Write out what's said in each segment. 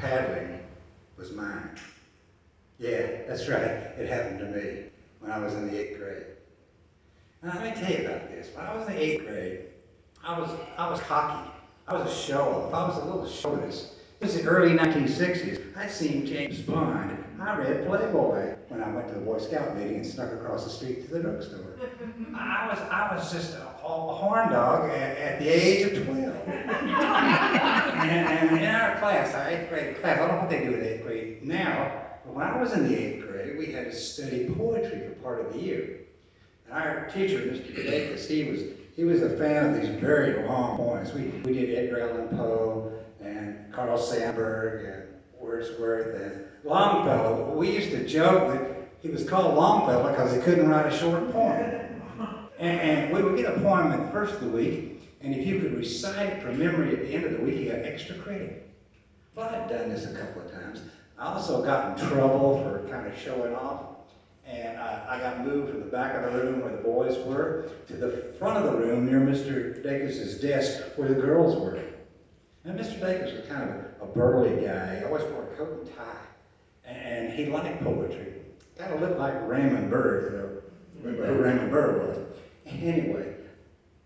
paddling was mine. Yeah, that's right. It happened to me when I was in the 8th grade. Now, let me tell you about this. When I was in the 8th grade, I was cocky. I was a show-off. I was a little chauvinist. It was the early 1960s. I'd seen James Bond. I read Playboy when I went to the Boy Scout meeting and snuck across the street to the drugstore. I was just a horn dog at the age of 12. and in our class, our 8th grade class, I don't know what they do in 8th grade now, but when I was in the 8th grade, we had to study poetry for part of the year. And our teacher, Mr. Dacus, he was a fan of these very long poems. We did Edgar Allan Poe and Carl Sandburg and Wordsworth and Longfellow. We used to joke that he was called Longfellow because he couldn't write a short poem. And we would get a poem at the first of the week, and if you could recite it from memory at the end of the week, you got extra credit. Well, I'd done this a couple of times. I also got in trouble for kind of showing off. And I got moved from the back of the room where the boys were to the front of the room near Mr. Dacus's desk where the girls were. And Mr. Dacus was kind of a burly guy. He always wore a coat and tie. And he liked poetry. Kind of looked like Raymond Burr, remember who Raymond Burr was. Anyway,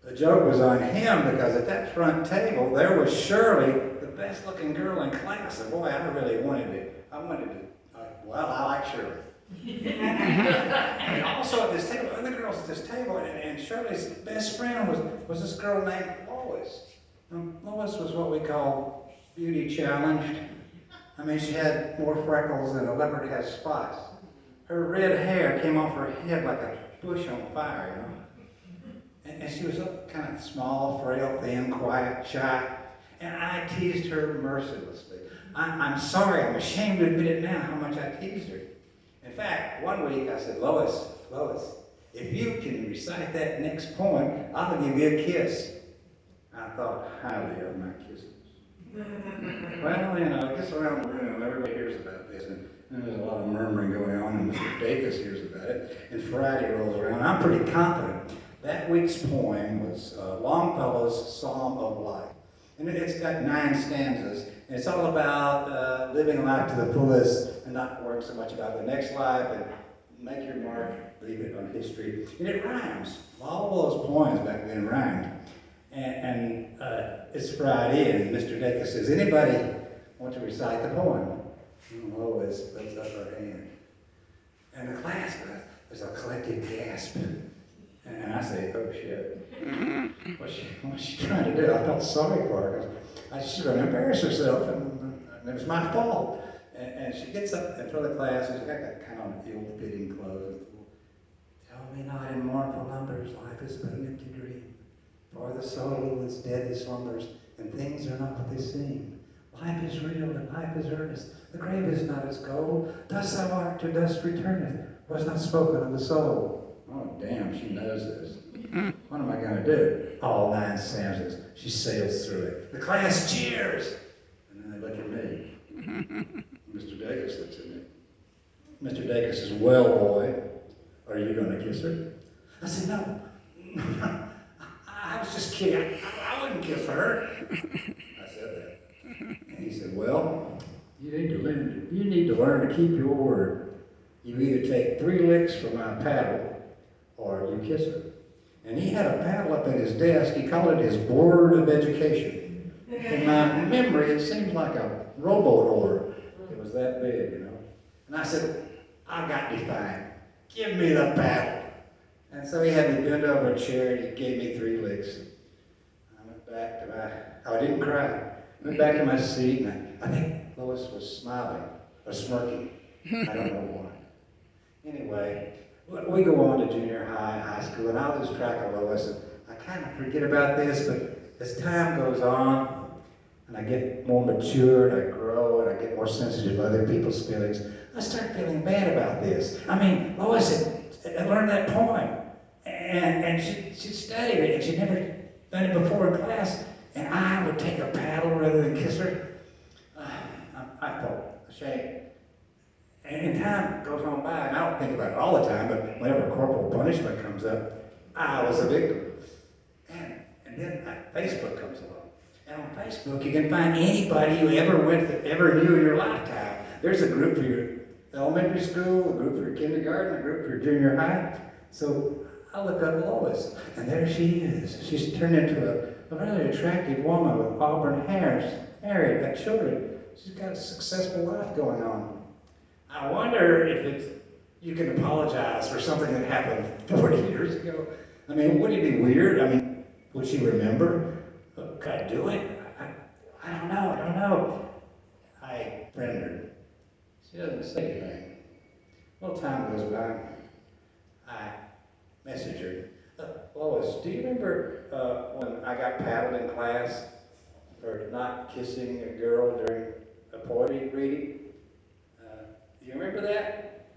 the joke was on him because at that front table there was Shirley, the best looking girl in class. And boy, I really wanted it. I like Shirley. And also at this table, other girls at this table, and Shirley's best friend was this girl named Lois. Lois was what we call beauty challenged. I mean, she had more freckles than a leopard has spots. Her red hair came off her head like a bush on fire, you know. And she was kind of small, frail, thin, quiet, shy. And I teased her mercilessly. I'm sorry, I'm ashamed to admit it now how much I teased her. In fact, one week I said, Lois, if you can recite that next poem, I'll give you a kiss. I thought highly of my kisses. Well, you know, I guess around the room, everybody hears about this, and there's a lot of murmuring going on, and Mr. Dacus hears about it, and Friday rolls around. I'm pretty confident. That week's poem was Longfellow's Psalm of Life. And it's got 9 stanzas, and it's all about living life to the fullest and not worrying so much about the next life and make your mark, leave it on history. And it rhymes. All those poems back then rhymed. And it's Friday, and Mr. Dacus says, anybody want to recite the poem? And Lois puts up her hand. And the class, there's a collective gasp. And I say, oh shit. What's she trying to do? I felt sorry for her because she's going to embarrass herself, and it was my fault. And she gets up in front of the class, and she's got that kind of ill-fitting clothes. Tell me not in mournful numbers, life is but an empty dream. For the soul is dead that slumbers, and things are not what they seem. Life is real, and life is earnest. The grave is not its goal. Dust thou art, to dust returneth. Was not spoken of the soul. Oh, damn, she knows this. What am I going to do? All 9 stanzas. She sails through it. The class cheers. And then they look at me. Mr. Dacus looks at me. Mr. Dacus says, well, boy, are you going to kiss her? I said, no. I was just kidding. I wouldn't kiss her. I said that. And he said, well, you need to learn to keep your word. You either take 3 licks from my paddle, or you kiss her. And he had a paddle up at his desk. He called it his Board of Education. In my memory, it seems like a rowboat oar. It was that big, you know. And I said, I got defined. Give me the paddle. And so he had me bend over a chair, and he gave me 3 licks. I went back to I didn't cry. I went back to my seat, and I think Lois was smiling, or smirking. I don't know why. Anyway, we go on to junior high, high school, and I'll lose track of Lois, and I kind of forget about this, but as time goes on, and I get more mature, and I grow, and I get more sensitive to other people's feelings, I start feeling bad about this. I mean, Lois had learned that poem, and she studied it, and she'd never done it before in class, and I would take a paddle rather than kiss her. I felt ashamed. And time goes on by, and I don't think about it all the time, but whenever corporal punishment comes up, I was a victim. And then Facebook comes along. And on Facebook, you can find anybody you ever knew in your lifetime. There's a group for your elementary school, a group for your kindergarten, a group for your junior high. So I look up Lois, and there she is. She's turned into a really attractive woman with auburn hair, married, got children. She's got a successful life going on. I wonder if you can apologize for something that happened 40 years ago. I mean, would it be weird? I mean, would she remember? Could I do it? I don't know. I friend her. She doesn't say anything. Well, time goes by. I message her. Lois, do you remember when I got paddled in class for not kissing a girl during a poetry reading? Do you remember that?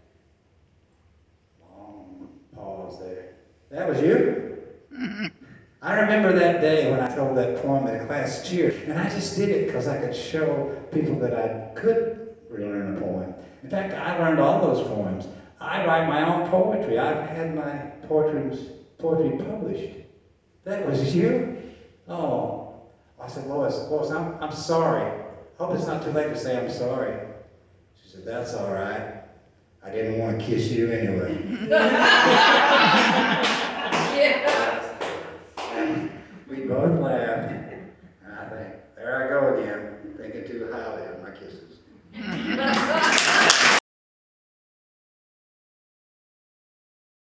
Long pause there. That was you? I remember that day when I told that poem and the class cheered, and I just did it because I could show people that I could relearn a poem. In fact, I learned all those poems. I write my own poetry. I've had my poetry published. That was you? Oh. I said, Lois, I'm sorry. Hope it's not too late to say I'm sorry. She said, that's all right. I didn't want to kiss you anyway. And we both laughed. And I think, there I go again, thinking too highly of my kisses.